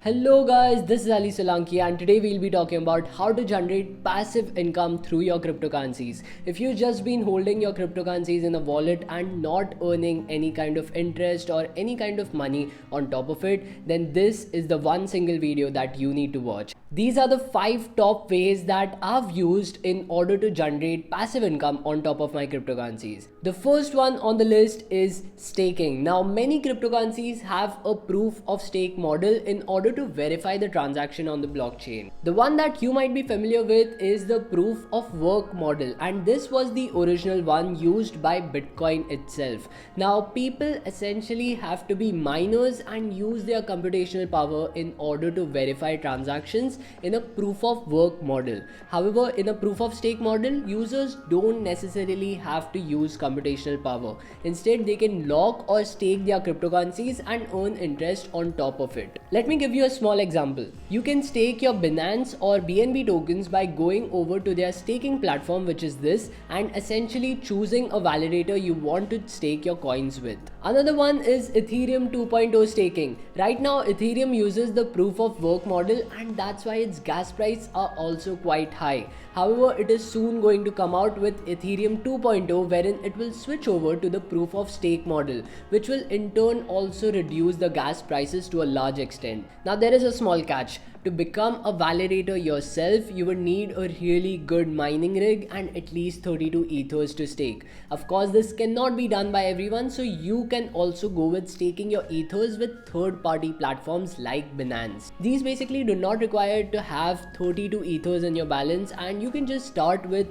Hello guys, this is Ali Solanki and today we'll be talking about how to generate passive income through your cryptocurrencies. If you've just been holding your cryptocurrencies in a wallet and not earning any kind of interest or any kind of money on top of it, then this is the one single video that you need to watch. These are the 5 top ways that I've used in order to generate passive income on top of my cryptocurrencies. The first one on the list is staking. Now, many cryptocurrencies have a proof of stake model in order to verify the transaction on the blockchain. The one that you might be familiar with is the proof of work model, and this was the original one used by Bitcoin itself. Now, people essentially have to be miners and use their computational power in order to verify transactions in a proof of work model. However, in a proof of stake model, users don't necessarily have to use computational power. Instead, they can lock or stake their cryptocurrencies and earn interest on top of it. Let me give you a small example. You can stake your Binance or BNB tokens by going over to their staking platform, which is this, and essentially choosing a validator you want to stake your coins with. Another one is Ethereum 2.0 staking. Right now, Ethereum uses the proof of work model, and that's why its gas prices are also quite high. However, it is soon going to come out with Ethereum 2.0, wherein it will switch over to the proof of stake model, which will in turn also reduce the gas prices to a large extent. Now, there is a small catch. To become a validator yourself, you would need a really good mining rig and at least 32 ethers to stake. Of course, this cannot be done by everyone, so you can also go with staking your ethers with third-party platforms like Binance. These basically do not require to have 32 ethers in your balance, and you can just start with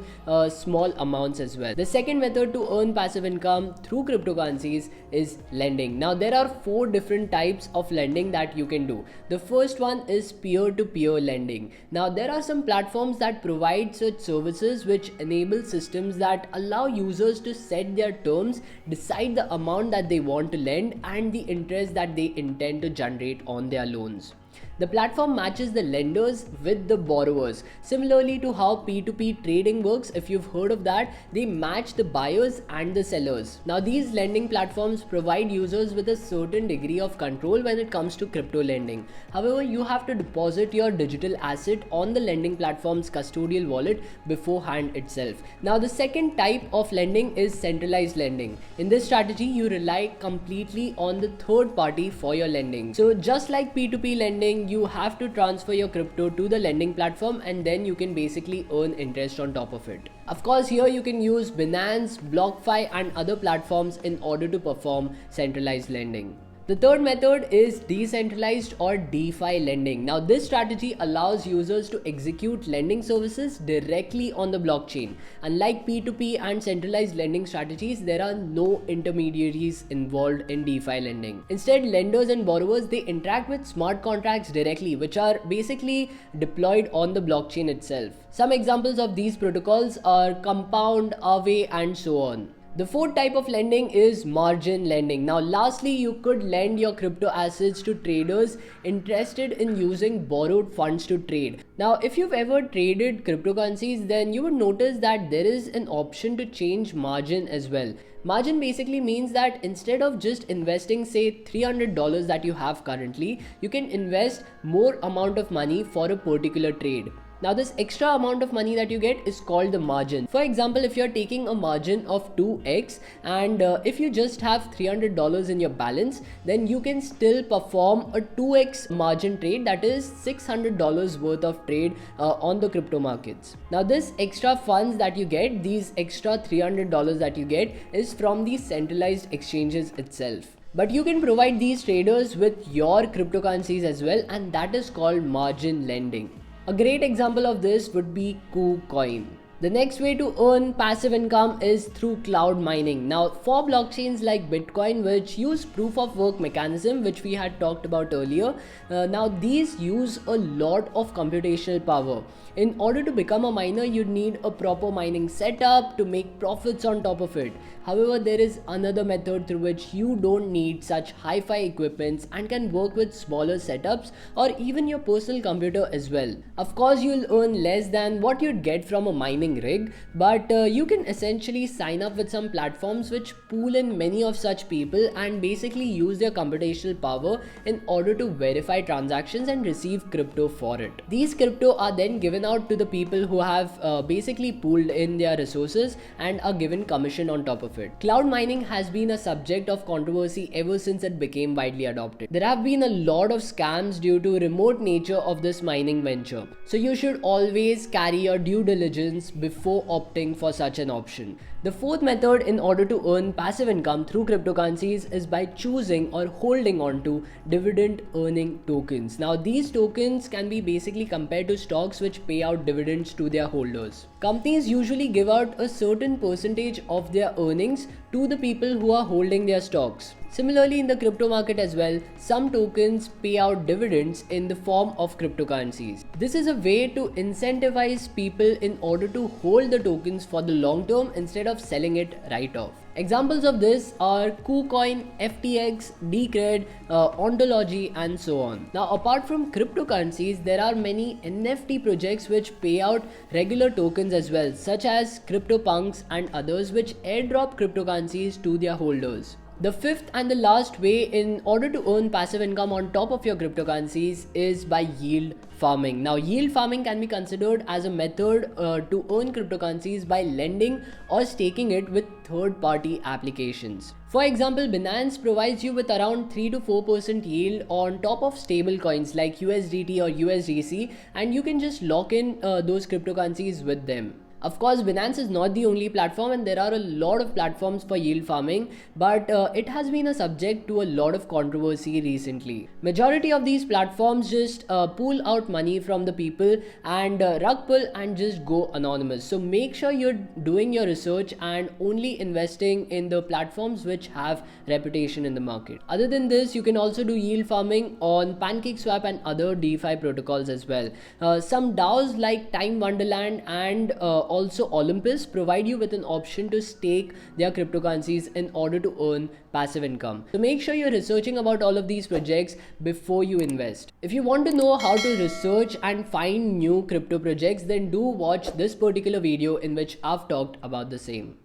small amounts as well. The second method to earn passive income through cryptocurrencies is lending. Now, there are 4 different types of lending that you can do. The first one is peer-to-peer lending. Now, there are some platforms that provide such services which enable systems that allow users to set their terms, decide the amount that they want to lend, and the interest that they intend to generate on their loans. The platform matches the lenders with the borrowers. Similarly to how P2P trading works, if you've heard of that, they match the buyers and the sellers. Now, these lending platforms provide users with a certain degree of control when it comes to crypto lending. However, you have to deposit your digital asset on the lending platform's custodial wallet beforehand itself. Now, the second type of lending is centralized lending. In this strategy, you rely completely on the third party for your lending. So, just like P2P lending, you have to transfer your crypto to the lending platform, and then you can basically earn interest on top of it. Of course, here you can use Binance, BlockFi and other platforms in order to perform centralized lending. The third method is decentralized or DeFi lending. Now, this strategy allows users to execute lending services directly on the blockchain. Unlike P2P and centralized lending strategies, there are no intermediaries involved in DeFi lending. Instead, lenders and borrowers, they interact with smart contracts directly, which are basically deployed on the blockchain itself. Some examples of these protocols are Compound, Aave, and so on. The fourth type of lending is margin lending. Now, lastly, you could lend your crypto assets to traders interested in using borrowed funds to trade. Now, if you've ever traded cryptocurrencies, then you would notice that there is an option to change margin as well. Margin basically means that instead of just investing say $300 that you have currently, you can invest more amount of money for a particular trade. Now, this extra amount of money that you get is called the margin. For example, if you're taking a margin of 2x and if you just have $300 in your balance, then you can still perform a 2x margin trade, that is $600 worth of trade on the crypto markets. Now, this extra funds that you get, these extra $300 that you get, is from the centralized exchanges itself. But you can provide these traders with your cryptocurrencies as well, and that is called margin lending. A great example of this would be KuCoin. The next way to earn passive income is through cloud mining. Now, for blockchains like Bitcoin, which use proof of work mechanism, which we had talked about earlier, now these use a lot of computational power. In order to become a miner, you need a proper mining setup to make profits on top of it. However, there is another method through which you don't need such hi-fi equipments and can work with smaller setups or even your personal computer as well. Of course, you'll earn less than what you'd get from a mining mining rig, but you can essentially sign up with some platforms which pool in many of such people and basically use their computational power in order to verify transactions and receive crypto for it. These crypto are then given out to the people who have basically pooled in their resources and are given commission on top of it. Cloud mining has been a subject of controversy ever since it became widely adopted. There have been a lot of scams due to remote nature of this mining venture. So you should always carry your due diligence before opting for such an option. The fourth method in order to earn passive income through cryptocurrencies is by choosing or holding on to dividend earning tokens. Now these tokens can be basically compared to stocks which pay out dividends to their holders. Companies usually give out a certain percentage of their earnings to the people who are holding their stocks. Similarly, in the crypto market as well, some tokens pay out dividends in the form of cryptocurrencies. This is a way to incentivize people in order to hold the tokens for the long term instead of selling it right off. Examples of this are KuCoin, FTX, Decred, Ontology, and so on. Now, apart from cryptocurrencies, there are many NFT projects which pay out regular tokens as well, such as CryptoPunks and others which airdrop cryptocurrencies to their holders. The fifth and the last way in order to earn passive income on top of your cryptocurrencies is by yield farming. Now, yield farming can be considered as a method to earn cryptocurrencies by lending or staking it with third-party applications. For example, Binance provides you with around 3 to 4% yield on top of stable coins like USDT or USDC, and you can just lock in those cryptocurrencies with them. Of course, Binance is not the only platform, and there are a lot of platforms for yield farming, but it has been a subject to a lot of controversy recently. Majority of these platforms just pull out money from the people and rug pull and just go anonymous. So make sure you're doing your research and only investing in the platforms which have reputation in the market. Other than this, you can also do yield farming on PancakeSwap and other DeFi protocols as well. Some DAOs like Time Wonderland and also Olympus provide you with an option to stake their cryptocurrencies in order to earn passive income. So make sure you're researching about all of these projects before you invest. If you want to know how to research and find new crypto projects, then do watch this particular video in which I've talked about the same.